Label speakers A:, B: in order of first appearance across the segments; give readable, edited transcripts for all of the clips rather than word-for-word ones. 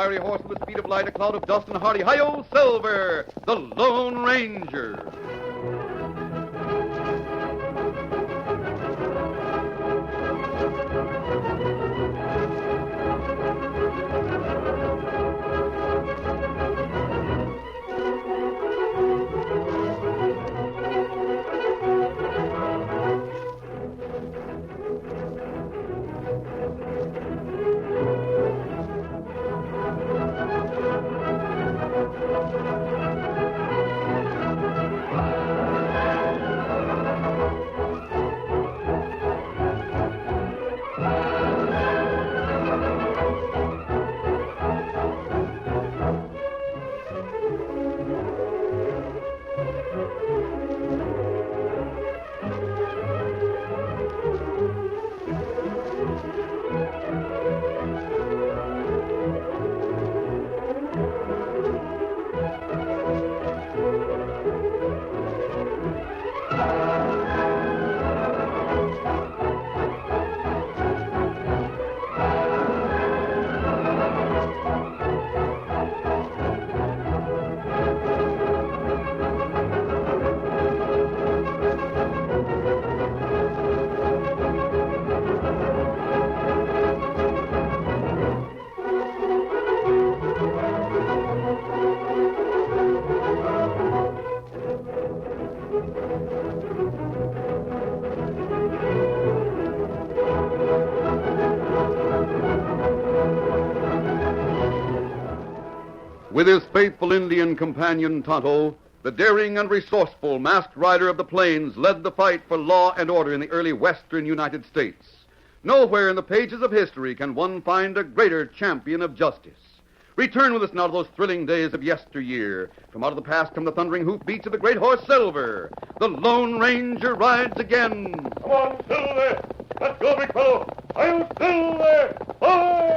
A: fiery horse with the speed of light, a cloud of dust, and a hearty hi-yo, Silver, the Lone Ranger. With his faithful Indian companion Tonto, the daring and resourceful masked rider of the plains led the fight for law and order in the early western United States. Nowhere in the pages of history can one find a greater champion of justice. Return with us now to those thrilling days of yesteryear. From out of the past come the thundering hoofbeats of the great horse Silver. The Lone Ranger rides again.
B: Come on, Silver! Let's go, big fellow! I'm Silver! Hoy!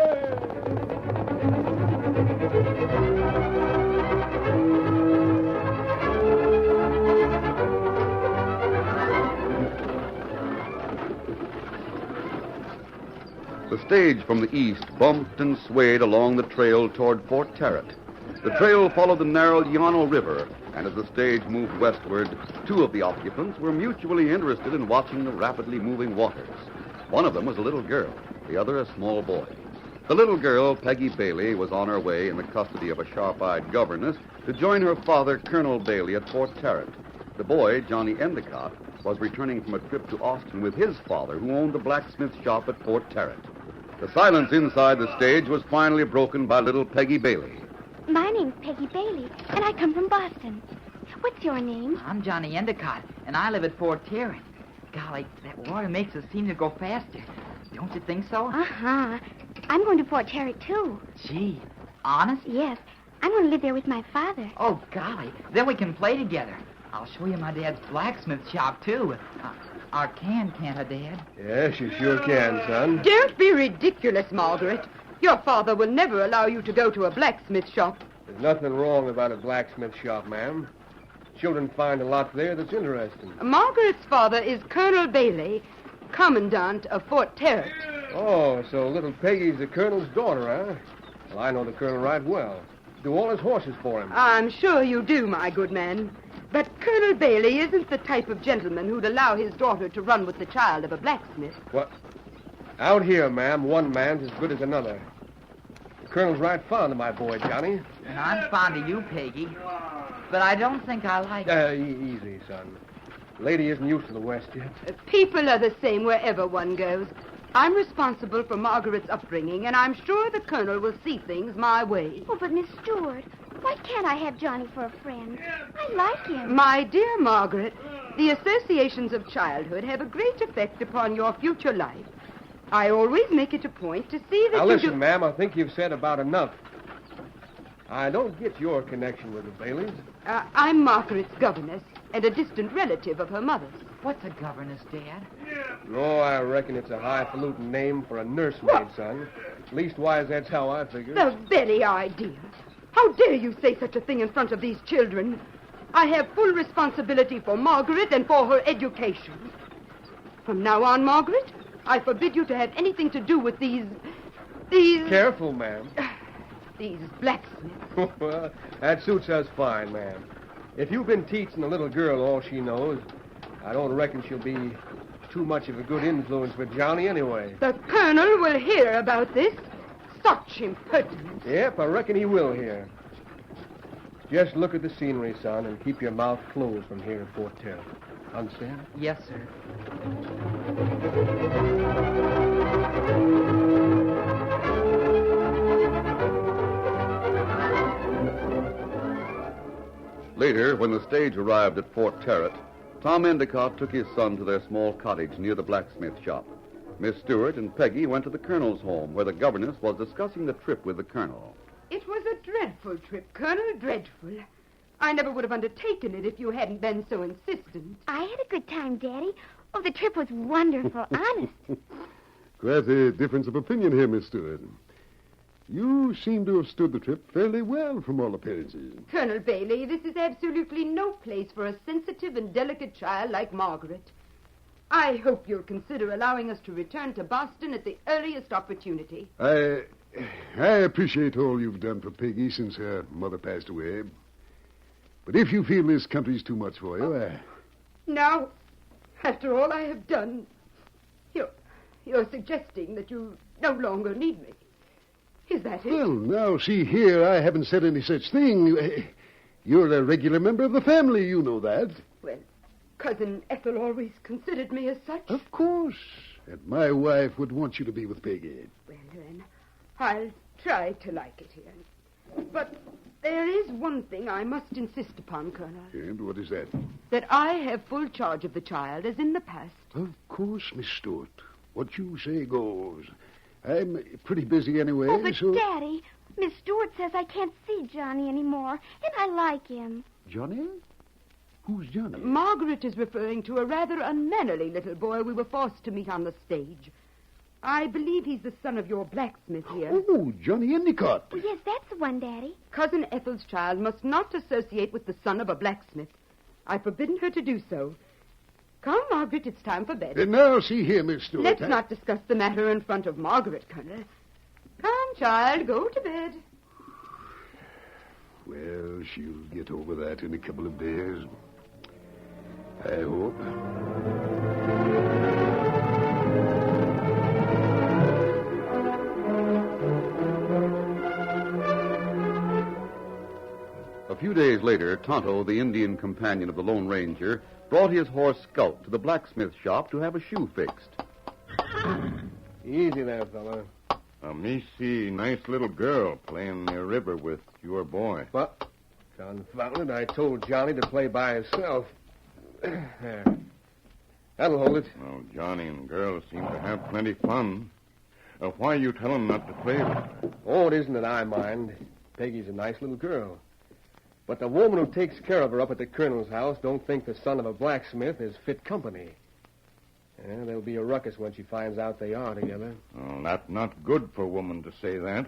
A: The stage from the east bumped and swayed along the trail toward Fort Tarrant. The trail followed the narrow Llano River, and as the stage moved westward, two of the occupants were mutually interested in watching the rapidly moving waters. One of them was a little girl, the other a small boy. The little girl, Peggy Bailey, was on her way in the custody of a sharp-eyed governess to join her father, Colonel Bailey, at Fort Tarrant. The boy, Johnny Endicott, was returning from a trip to Austin with his father, who owned a blacksmith shop at Fort Tarrant. The silence inside the stage was finally broken by little Peggy Bailey.
C: My name's Peggy Bailey, and I come from Boston. What's your name?
D: I'm Johnny Endicott, and I live at Fort Tarrant. Golly, that water makes us seem to go faster. Don't you think so?
C: Uh-huh. I'm going to Fort Tarrant, too.
D: Gee, honest?
C: Yes. I'm going to live there with my father.
D: Oh, golly. Then we can play together. I'll show you my dad's blacksmith shop, too. Can't I, Dad?
E: Yes, you sure can, son.
F: Don't be ridiculous, Margaret. Your father will never allow you to go to a blacksmith shop.
E: There's nothing wrong about a blacksmith shop, ma'am. Children find a lot there that's interesting.
F: Margaret's father is Colonel Bailey, Commandant of Fort Tarrant.
E: Oh, so little Peggy's the colonel's daughter, huh? Well, I know the colonel right well. Do all his horses for him.
F: I'm sure you do, my good man. But Colonel Bailey isn't the type of gentleman who'd allow his daughter to run with the child of a blacksmith.
E: What? Out here, ma'am, one man's as good as another. The colonel's right fond of my boy, Johnny.
D: And I'm fond of you, Peggy. But I don't think I like it.
E: Easy, son. Lady isn't used to the West yet.
F: People are the same wherever one goes. I'm responsible for Margaret's upbringing, and I'm sure the colonel will see things my way.
C: Oh, but Miss Stewart, why can't I have Johnny for a friend? I like him.
F: My dear Margaret, the associations of childhood have a great effect upon your future life. I always make it a point to see that
E: Now, listen, ma'am, I think you've said about enough. I don't get your connection with the Baileys.
F: I'm Margaret's governess and a distant relative of her mother's.
D: What's a governess, Dad?
E: Oh, I reckon it's a highfalutin name for a nursemaid, son. Leastwise, that's how I figure.
F: The very idea. How dare you say such a thing in front of these children? I have full responsibility for Margaret and for her education. From now on, Margaret, I forbid you to have anything to do with these...
E: Careful, ma'am.
F: these blacksmiths.
E: Well, that suits us fine, ma'am. If you've been teaching the little girl all she knows, I don't reckon she'll be too much of a good influence with Johnny anyway.
F: The colonel will hear about this. Such impertinence.
E: Yep, I reckon he will hear. Just look at the scenery, son, and keep your mouth closed from here at Fort Terry. Understand?
D: Yes, sir.
A: Later, when the stage arrived at Fort Tarrant, Tom Endicott took his son to their small cottage near the blacksmith shop. Miss Stewart and Peggy went to the colonel's home, where the governess was discussing the trip with the colonel.
F: It was a dreadful trip, Colonel, dreadful. I never would have undertaken it if you hadn't been so insistent.
C: I had a good time, Daddy. Oh, the trip was wonderful, honest.
G: Quite a difference of opinion here, Miss Stewart. You seem to have stood the trip fairly well from all appearances.
F: Colonel Bailey, this is absolutely no place for a sensitive and delicate child like Margaret. I hope you'll consider allowing us to return to Boston at the earliest opportunity.
G: I appreciate all you've done for Peggy since her mother passed away. But if you feel this country's too much for you,
F: Now, after all I have done, you're suggesting that you no longer need me. Is that it?
G: Well, now, see here, I haven't said any such thing. You're a regular member of the family, you know that.
F: Well, Cousin Ethel always considered me as such.
G: Of course. And my wife would want you to be with Peggy.
F: Well, then, I'll try to like it here. But there is one thing I must insist upon, Colonel.
G: And what is that?
F: That I have full charge of the child, as in the past.
G: Of course, Miss Stewart. What you say goes. I'm pretty busy anyway,
C: Oh, but
G: so...
C: Daddy, Miss Stewart says I can't see Johnny anymore, and I like him.
G: Johnny? Who's Johnny?
F: Margaret is referring to a rather unmannerly little boy we were forced to meet on the stage. I believe he's the son of your blacksmith here.
G: Oh, Johnny Endicott.
C: Oh, yes, that's the one, Daddy.
F: Cousin Ethel's child must not associate with the son of a blacksmith. I've forbidden her to do so. Come, Margaret, it's time for bed.
G: Now, see here, Miss Stewart.
F: Let's not discuss the matter in front of Margaret, Colonel. Come, child, go to bed.
G: Well, she'll get over that in a couple of days. I hope.
A: A few days later, Tonto, the Indian companion of the Lone Ranger, brought his horse Scout to the blacksmith shop to have a shoe fixed.
E: Easy there, fella.
B: Me see nice little girl playing near river with your boy.
E: What? Confound it, I told Johnny to play by himself. There. That'll hold it.
B: Oh, Johnny and girl seem to have plenty fun. Why you tell him not to play with her?
E: Oh, it isn't that I mind. Peggy's a nice little girl. But the woman who takes care of her up at the colonel's house don't think the son of a blacksmith is fit company. Yeah, there'll be a ruckus when she finds out they are together.
B: Oh, that's not good for a woman to say that.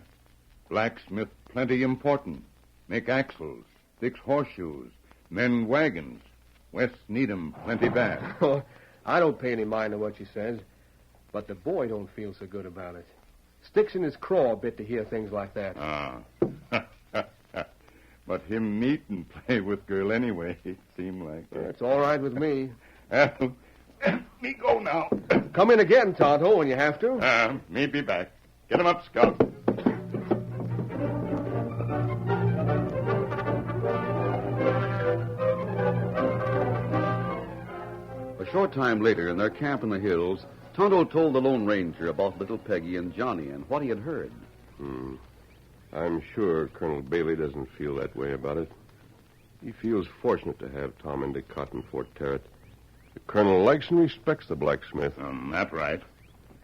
B: Blacksmith plenty important. Make axles, fix horseshoes, mend wagons. West need 'em plenty bad.
E: Oh, I don't pay any mind to what she says. But the boy don't feel so good about it. Sticks in his craw a bit to hear things like that.
B: Ah. But him meet and play with girl anyway, it seem like.
E: It's all right with me.
B: Me go now.
E: Come in again, Tonto, when you have to.
B: Me be back. Get him up, Scout.
A: A short time later, in their camp in the hills, Tonto told the Lone Ranger about little Peggy and Johnny and what he had heard.
H: I'm sure Colonel Bailey doesn't feel that way about it. He feels fortunate to have Tom Endicott in Fort Tarrant. The colonel likes and respects the blacksmith.
B: That right.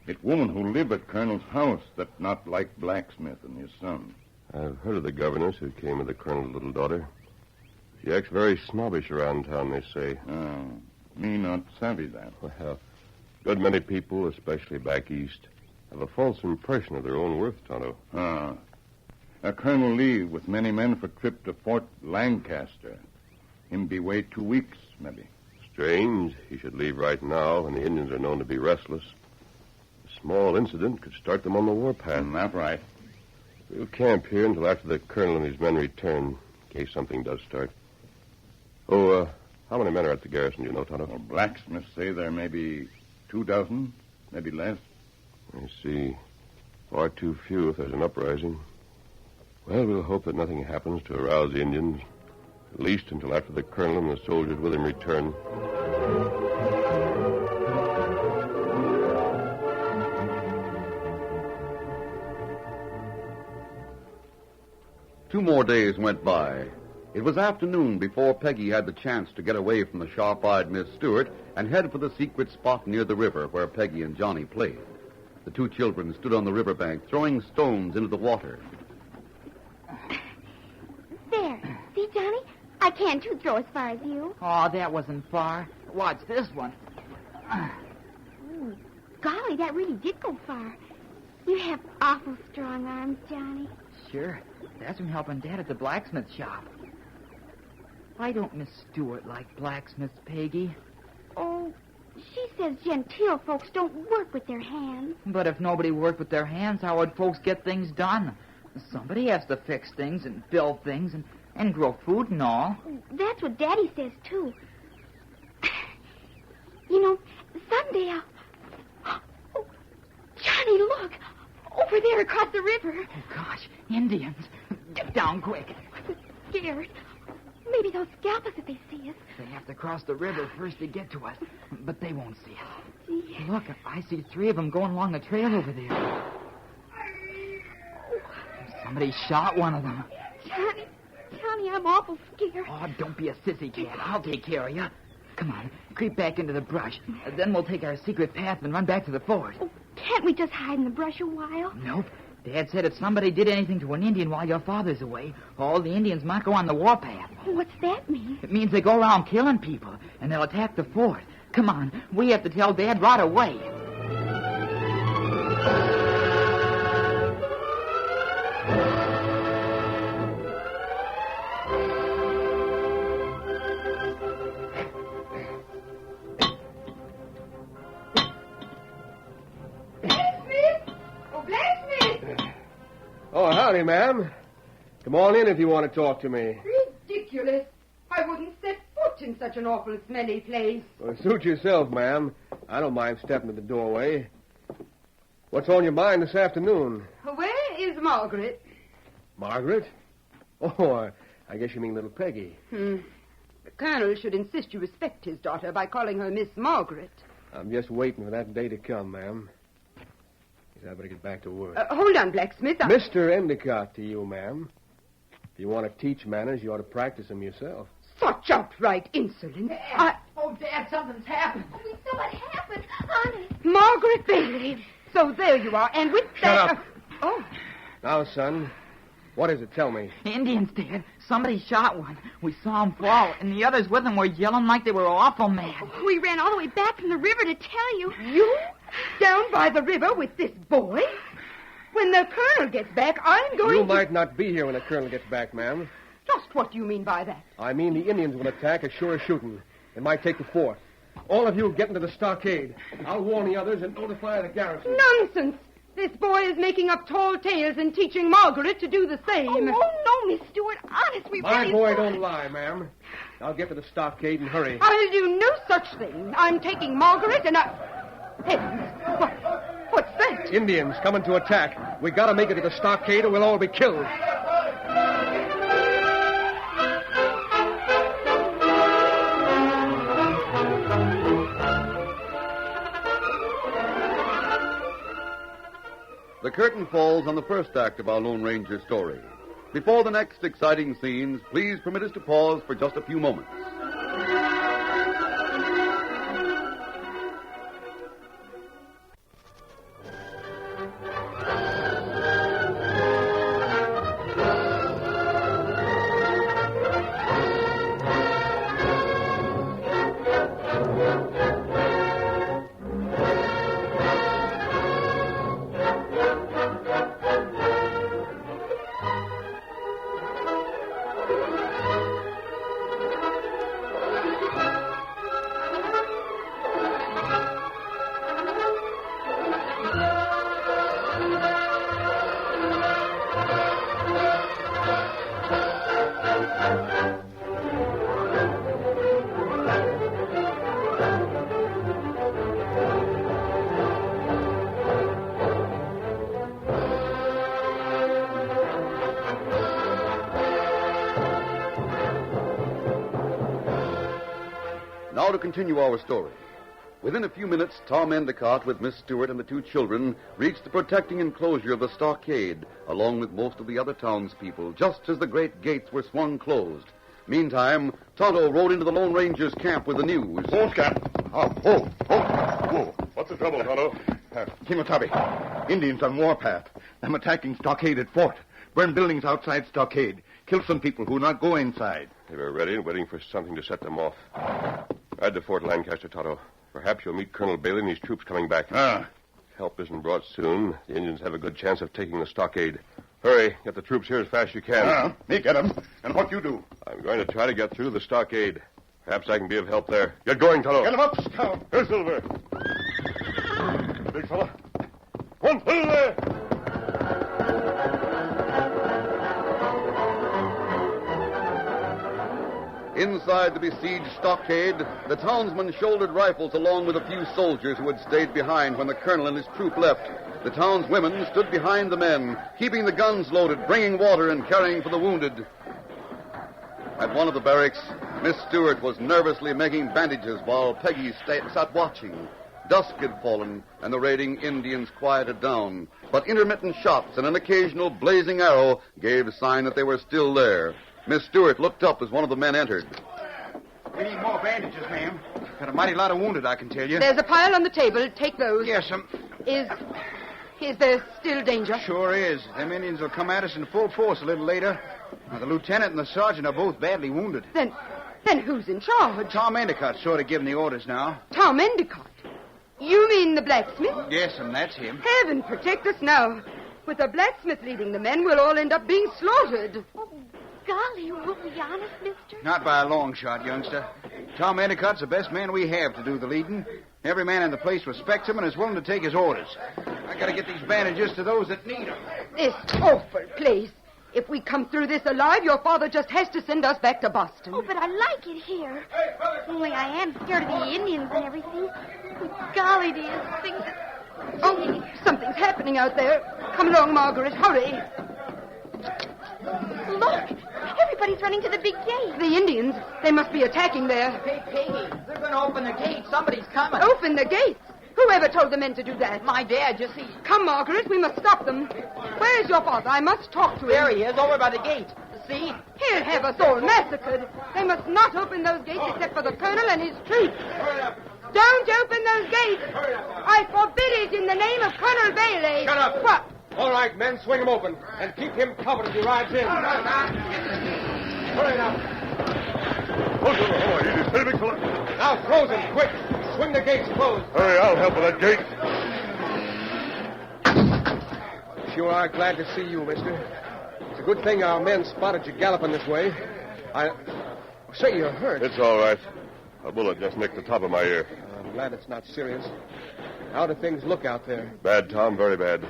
B: It woman who live at Colonel's house that not like blacksmith and his son.
H: I've heard of the governess who came with the colonel's little daughter. She acts very snobbish around town, they say.
B: Me not savvy that.
H: Well, good many people, especially back east, have a false impression of their own worth, Tonto.
B: Colonel Lee with many men for trip to Fort Lancaster. Him be wait 2 weeks, maybe.
H: Strange. He should leave right now when the Indians are known to be restless. A small incident could start them on the warpath.
B: That right.
H: We'll camp here until after the colonel and his men return, in case something does start. Oh, how many men are at the garrison, do you know, Tonto?
B: Well, blacksmiths say there may be 24, maybe less.
H: I see. Far too few if there's an uprising. Well, we'll hope that nothing happens to arouse the Indians, at least until after the colonel and the soldiers with him return.
A: Two more days went by. It was afternoon before Peggy had the chance to get away from the sharp-eyed Miss Stewart and head for the secret spot near the river where Peggy and Johnny played. The two children stood on the riverbank, throwing stones into the water.
C: There. See, Johnny? I can, too, throw as far as you.
D: Oh, that wasn't far. Watch this one.
C: Ooh, golly, that really did go far. You have awful strong arms, Johnny.
D: Sure. That's from helping Dad at the blacksmith shop. Why don't Miss Stewart like blacksmiths, Peggy?
C: Oh, she says genteel folks don't work with their hands.
D: But if nobody worked with their hands, how would folks get things done? Somebody has to fix things and build things and grow food and all.
C: That's what Daddy says, too. You know, someday I'll... Oh, Johnny, look! Over there across the river.
D: Oh, gosh, Indians. Get down quick.
C: I'm scared. Maybe they'll scalp us if they see us.
D: They have to cross the river first to get to us, but they won't see us.
C: Gee.
D: Look, I see 3 of them going along the trail over there. Somebody shot one of them.
C: Johnny, I'm awful scared.
D: Oh, don't be a sissy cat. I'll take care of you. Come on, creep back into the brush. Then we'll take our secret path and run back to the fort.
C: Oh, can't we just hide in the brush a while?
D: Nope. Dad said if somebody did anything to an Indian while your father's away, all the Indians might go on the warpath.
C: What's that mean?
D: It means they go around killing people, and they'll attack the fort. Come on, we have to tell Dad right away.
E: Oh, howdy, ma'am. Come on in if you want to talk to me.
F: Ridiculous. I wouldn't set foot in such an awful smelly place.
E: Well, suit yourself, ma'am. I don't mind stepping to the doorway. What's on your mind this afternoon?
F: Where is Margaret?
E: Margaret? Oh, I guess you mean little Peggy.
F: The colonel should insist you respect his daughter by calling her Miss Margaret.
E: I'm just waiting for that day to come, ma'am. I better get back to work.
F: Hold on, blacksmith.
E: Mr. Endicott to you, ma'am. If you want to teach manners, you ought to practice them yourself.
F: Such outright insolence.
D: Oh, Dad, something's happened.
C: We saw what happened. Honest.
F: Margaret Bailey. So there you are, and with
E: Shut
F: that...
E: up.
F: Oh.
E: Now, son, what is it? Tell me.
D: Indians, Dad. Somebody shot one. We saw him fall, and the others with him were yelling like they were awful mad.
C: We ran all the way back from the river to tell you.
F: You? Down by the river with this boy? When the colonel gets back, I'm going
E: You
F: to...
E: might not be here when the colonel gets back, ma'am.
F: Just what do you mean by that?
E: I mean the Indians will attack as sure as shooting. It might take the fort. All of you get into the stockade. I'll warn the others and notify the garrison.
F: Nonsense! This boy is making up tall tales and teaching Margaret to do the same.
C: Oh, no, Miss Stewart. Honest, we
E: My
C: really
E: boy
C: saw
E: don't
C: it.
E: lie, ma'am. I'll get to the stockade and hurry.
F: I'll do no such thing. I'm taking Margaret and Heavens, what's that?
E: Indians coming to attack. We gotta make it to the stockade or we'll all be killed.
A: The curtain falls on the first act of our Lone Ranger story. Before the next exciting scenes, please permit us to pause for just a few moments. to continue our story. Within a few minutes, Tom Endicott, with Miss Stewart and the two children, reached the protecting enclosure of the stockade, along with most of the other townspeople, just as the great gates were swung closed. Meantime, Tonto rode into the Lone Ranger's camp with the news.
B: Hold, Cap. Whoa. What's the trouble, Tonto? Kimatabi. Indians on warpath. Them attacking stockade at fort. Burn buildings outside stockade. Kill some people who not go inside.
H: They were ready and waiting for something to set them off. Ride to Fort Lancaster, Tonto. Perhaps you'll meet Colonel Bailey and his troops coming back.
B: Ah.
H: If help isn't brought soon, the Indians have a good chance of taking the stockade. Hurry, get the troops here as fast as you can.
B: Me get 'em. And what you do?
H: I'm going to try to get through the stockade. Perhaps I can be of help there. Get going, Tonto.
B: Get 'em up, Scout. Here's Silver. Big fella. One through there.
A: Inside the besieged stockade, the townsmen shouldered rifles along with a few soldiers who had stayed behind when the colonel and his troop left. The town's women stood behind the men, keeping the guns loaded, bringing water, and caring for the wounded. At one of the barracks, Miss Stewart was nervously making bandages while Peggy sat watching. Dusk had fallen, and the raiding Indians quieted down. But intermittent shots and an occasional blazing arrow gave sign that they were still there. Miss Stewart looked up as one of the men entered.
I: We need more bandages, ma'am. Got a mighty lot of wounded, I can tell you.
F: There's a pile on the table. Take those.
I: Yes,
F: Is there still danger?
I: Sure is. Them Indians will come at us in full force a little later. Now, the lieutenant and the sergeant are both badly wounded.
F: Then who's in charge?
I: Tom Endicott's sort of giving the orders now.
F: Tom Endicott? You mean the blacksmith?
I: Yes, and that's him.
F: Heaven protect us now. With the blacksmith leading the men, we'll all end up being slaughtered.
C: Oh, golly, will we honest, mister?
I: Not by a long shot, youngster. Tom Endicott's the best man we have to do the leading. Every man in the place respects him and is willing to take his orders. I gotta get these bandages to those that need them.
F: This awful place. If we come through this alive, your father just has to send us back to Boston.
C: Oh, but I like it here. Only I am scared of the Indians and everything. Golly, these things...
F: Oh, something's happening out there. Come along, Margaret. Hurry.
C: Look, everybody's running to the big gate.
F: The Indians, they must be attacking there.
D: Hey, Peggy, they're going to open the gate. Somebody's coming.
F: Open the gates? Whoever told the men to do that?
D: My dad, you see.
F: Come, Margaret, we must stop them. Where is your father? I must talk to him.
D: There he is, over by the gate. See?
F: He'll have us all massacred. They must not open those gates except for the colonel and his troops. Don't open those gates. I forbid it in the name of Colonel Bailey.
E: Shut up.
F: What?
E: All right, men, swing him open. And keep him covered as he rides in. Hurry now.
B: Easy, steady, big fella.
E: Now close him, quick. Swing the gates closed.
B: Hurry, I'll help with that gate.
E: Sure are glad to see you, mister. It's a good thing our men spotted you galloping this way. Say, you're hurt.
H: It's all right. A bullet just nicked the top of my ear.
E: I'm glad it's not serious. How do things look out there?
H: Bad, Tom, very bad.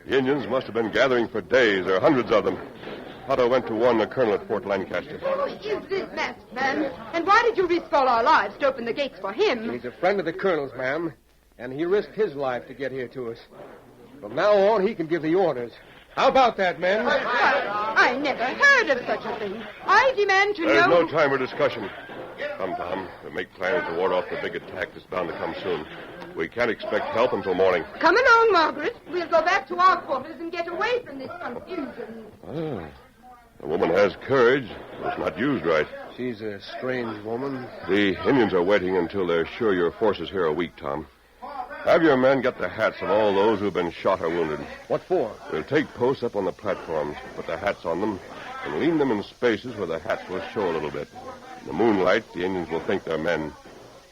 H: The Indians must have been gathering for days. There are hundreds of them. Otto went to warn the colonel at Fort Lancaster.
F: Who is this masked man? And why did you risk all our lives to open the gates for him?
E: He's a friend of the colonel's, ma'am, and he risked his life to get here to us. From now on, he can give the orders. How about that, men?
F: I never heard of such a thing. I demand to
H: There's
F: know...
H: no time for discussion. Come, Tom. We'll make plans to ward off the big attack that's bound to come soon. We can't expect help until morning.
F: Come along, Margaret. We'll go back to our quarters and get away from this confusion.
H: Ah, the woman has courage, but it's not used right.
E: She's a strange woman.
H: The Indians are waiting until they're sure your forces here are weak, Tom. Have your men get the hats of all those who've been shot or wounded.
E: What for?
H: We'll take posts up on the platforms, put the hats on them, and lean them in spaces where the hats will show a little bit. In the moonlight, the Indians will think they're men.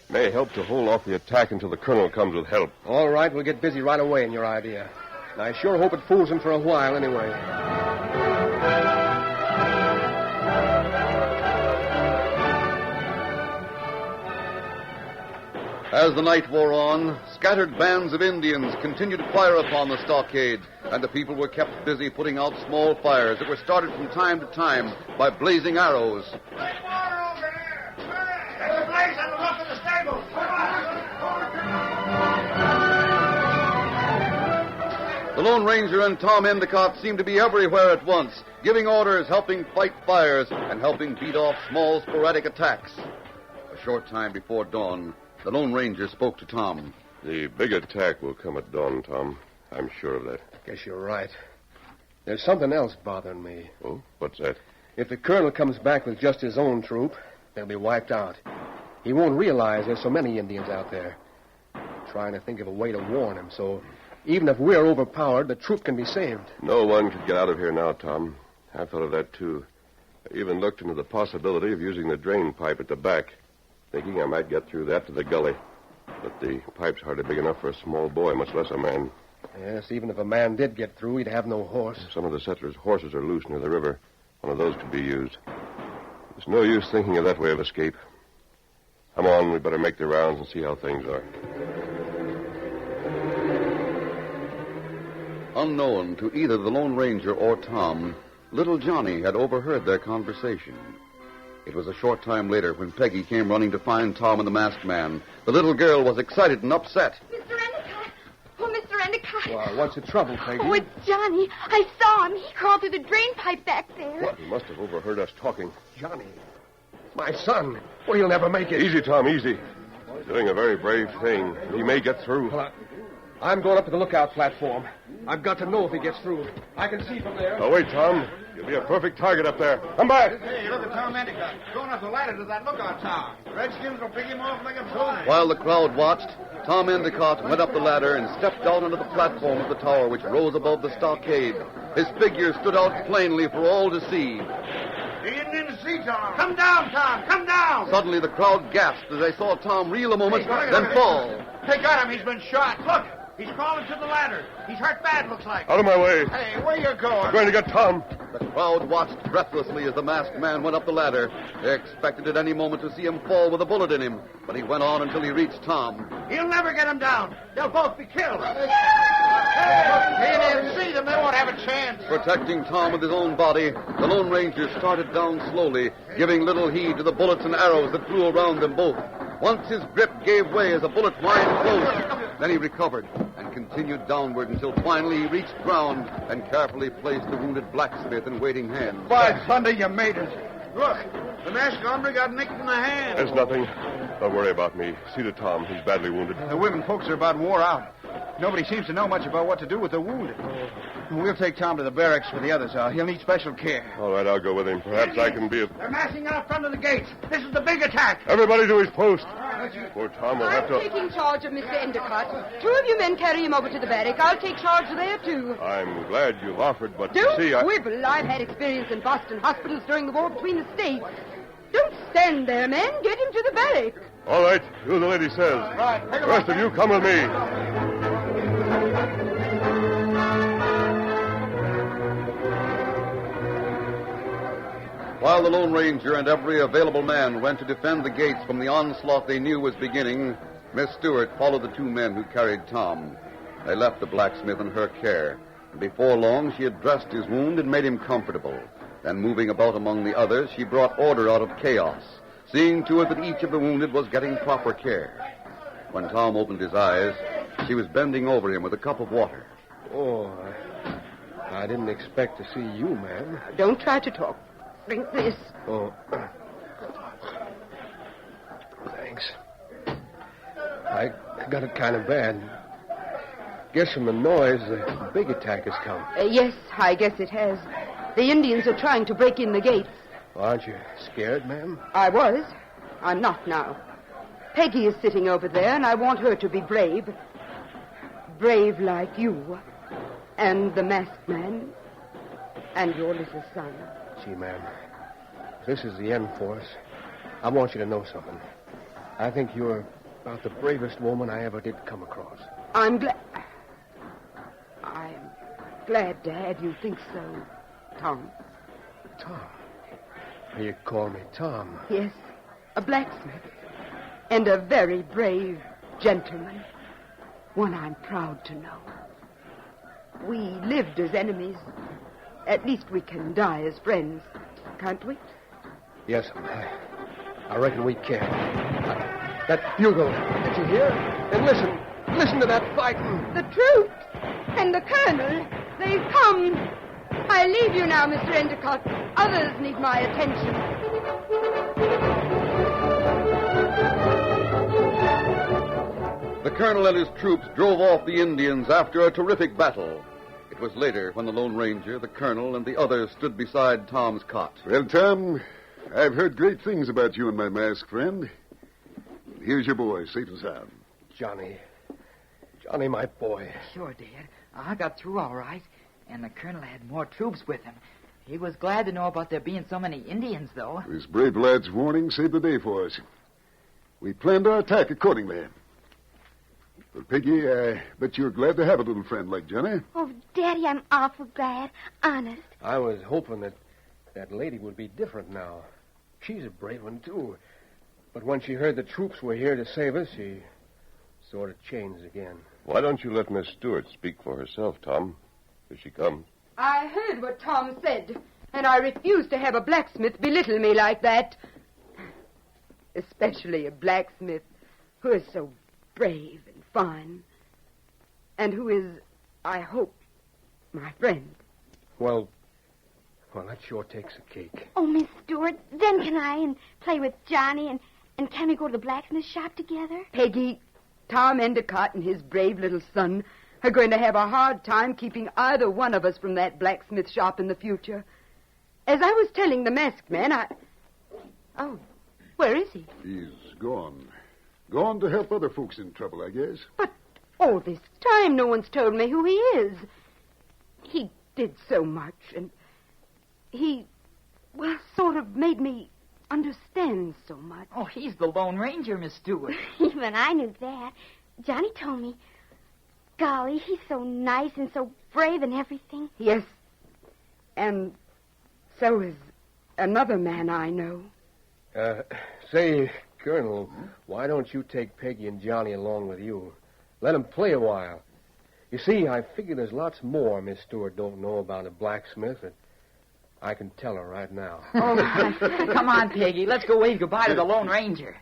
H: May help to hold off the attack until the colonel comes with help.
E: All right, we'll get busy right away in your idea. And I sure hope it fools him for a while anyway.
A: As the night wore on, scattered bands of Indians continued to fire upon the stockade, and the people were kept busy putting out small fires that were started from time to time by blazing arrows.
J: There's a blaze on the roof of the stable.
A: The Lone Ranger and Tom Endicott seemed to be everywhere at once, giving orders, helping fight fires, and helping beat off small sporadic attacks. A short time before dawn, the Lone Ranger spoke to Tom.
H: The big attack will come at dawn, Tom. I'm sure of that.
E: Guess you're right. There's something else bothering me.
H: Oh, what's that?
E: If the colonel comes back with just his own troop, they'll be wiped out. He won't realize there's so many Indians out there. I'm trying to think of a way to warn him, so even if we're overpowered, the troop can be saved.
H: No one could get out of here now, Tom. I thought of that, too. I even looked into the possibility of using the drain pipe at the back, thinking I might get through that to the gully. But the pipe's hardly big enough for a small boy, much less a man.
E: Yes, even if a man did get through, he'd have no horse.
H: Some of the settlers' horses are loose near the river. One of those could be used. There's no use thinking of that way of escape. Come on, we better make the rounds and see how things are.
A: Unknown to either the Lone Ranger or Tom, little Johnny had overheard their conversation. It was a short time later when Peggy came running to find Tom and the masked man. The little girl was excited and upset.
C: Mr. Endicott! Oh, Mr. Endicott!
E: Well, what's the trouble, Peggy?
C: Oh, it's Johnny. I saw him. He crawled through the drain pipe back there.
H: What? He must have overheard us talking.
E: Johnny. My son. Well, he'll never make it.
H: Easy, Tom, easy. He's doing a very brave thing. He may get through.
E: Well, I'm going up to the lookout platform. I've got to know if he gets through. I can see from there.
H: Oh, wait, Tom. You'll be a perfect target up there. Come back.
J: Hey, look at Tom Endicott. Going up the ladder to that lookout tower. Redskins will pick him off like a soldier.
A: While the crowd watched, Tom Endicott went up the ladder and stepped out onto the platform of the tower which rose above the stockade. His figure stood out plainly for all to see.
J: The Indians see Tom. Come down, Tom. Come down.
A: Suddenly the crowd gasped as they saw Tom reel a moment, then fall.
J: They got him. He's been shot. Look. He's crawling to the ladder. He's hurt bad, looks like.
H: Out of my way.
J: Hey, where you going?
H: I'm going to get Tom.
A: The crowd watched breathlessly as the masked man went up the ladder. They expected at any moment to see him fall with a bullet in him, but he went on until he reached Tom.
J: He'll never get him down. They'll both be killed. Hey, the Indians see them. They won't have a chance.
A: Protecting Tom with his own body, the Lone Ranger started down slowly, giving little heed to the bullets and arrows that flew around them both. Once his grip gave way as a bullet whined close. Then he recovered and continued downward until finally he reached ground and carefully placed the wounded blacksmith in waiting hands.
J: By thunder, you made it. Look, the masked hombre got nicked in the hand.
H: There's nothing. Don't worry about me. See to Tom. He's badly wounded.
I: The women folks are about wore out. Nobody seems to know much about what to do with the wounded. We'll take Tom to the barracks for the others. He'll need special care.
H: All right, I'll go with him. Perhaps I can be a...
J: They're massing out front of the gates. This is the big attack.
H: Everybody to his post. Poor Tom will have
F: I'm
H: to...
F: taking charge of Mr. Endicott. Two of you men carry him over to the barrack. I'll take charge there, too.
H: I'm glad you've offered, but you
F: Don't
H: see,
F: quibble. I've had experience in Boston hospitals during the war between the states. Don't stand there, men. Get him to the barrack.
H: All right, do as the lady says.
J: Right.
H: The rest of you come with me.
A: While the Lone Ranger and every available man went to defend the gates from the onslaught they knew was beginning, Miss Stewart followed the two men who carried Tom. They left the blacksmith in her care, and before long she had dressed his wound and made him comfortable. Then, moving about among the others, she brought order out of chaos, seeing to it that each of the wounded was getting proper care. When Tom opened his eyes, she was bending over him with a cup of water.
E: Oh, I didn't expect to see you, ma'am.
F: Don't try to talk. Drink this.
E: Oh. Thanks. I got it kind of bad. Guess from the noise, the big attack has come.
F: Yes, I guess it has. The Indians are trying to break in the gates.
E: Aren't you scared, ma'am?
F: I was. I'm not now. Peggy is sitting over there, and I want her to be brave. Brave like you. And the masked man. And your little son.
E: See, ma'am, if this is the end for us, I want you to know something. I think you're about the bravest woman I ever did come across.
F: I'm glad to have you think so, Tom.
E: Tom? You call me Tom?
F: Yes, a blacksmith. And a very brave gentleman. One I'm proud to know. We lived as enemies. At least we can die as friends, can't we?
E: Yes, I reckon we can. That bugle, did you hear? And listen to that fighting.
F: The troops and the colonel, they've come. I leave you now, Mr. Endicott. Others need my attention.
A: The colonel and his troops drove off the Indians after a terrific battle. It was later when the Lone Ranger, the colonel, and the others stood beside Tom's cot.
G: Well, Tom, I've heard great things about you and my masked friend. Here's your boy, safe and sound.
E: Johnny, my boy.
D: Sure, Dad. I got through all right, and the colonel had more troops with him. He was glad to know about there being so many Indians, though.
G: This brave lad's warning saved the day for us. We planned our attack accordingly. Well, Peggy, I bet you're glad to have a little friend like Johnny.
C: Oh, Daddy, I'm awful glad. Honest.
E: I was hoping that lady would be different now. She's a brave one, too. But when she heard the troops were here to save us, she sort of changed again.
H: Why don't you let Miss Stewart speak for herself, Tom? Here she comes.
F: I heard what Tom said, and I refuse to have a blacksmith belittle me like that. Especially a blacksmith who is so brave and fine, and who is, I hope, my friend.
E: Well, that sure takes a cake.
C: Oh, Miss Stewart, then can I and play with Johnny and can we go to the blacksmith shop together?
F: Peggy, Tom Endicott and his brave little son are going to have a hard time keeping either one of us from that blacksmith shop in the future. As I was telling the masked man, Oh, where is he?
G: He's gone. Gone to help other folks in trouble, I guess.
F: But all this time, no one's told me who he is. He did so much, and he, sort of made me understand so much.
D: Oh, he's the Lone Ranger, Miss Stewart.
C: Even I knew that. Johnny told me. Golly, he's so nice and so brave and everything.
F: Yes, and so is another man I know.
E: Say, Colonel, why don't you take Peggy and Johnny along with you? Let them play a while. You see, I figure there's lots more Miss Stewart don't know about a blacksmith that I can tell her right now.
D: Oh, come on, Peggy. Let's go wave goodbye to the Lone Ranger.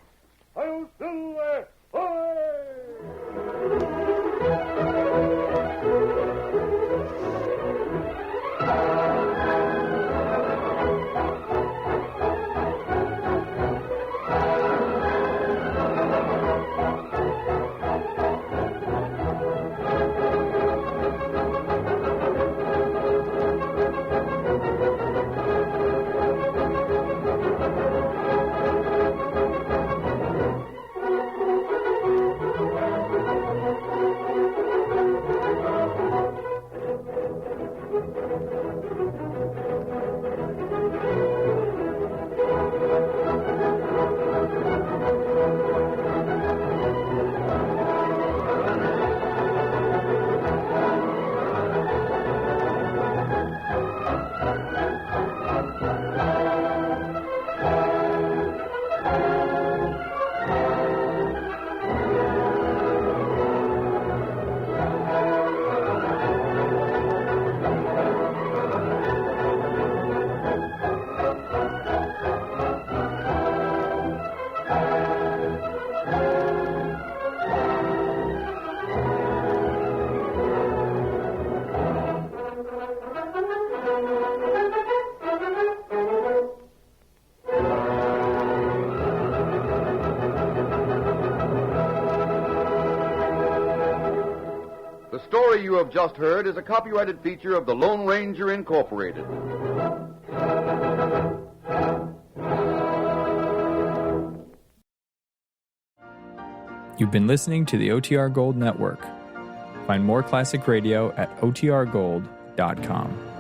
A: The story you have just heard is a copyrighted feature of the Lone Ranger Incorporated.
K: You've been listening to the OTR Gold Network. Find more classic radio at otrgold.com.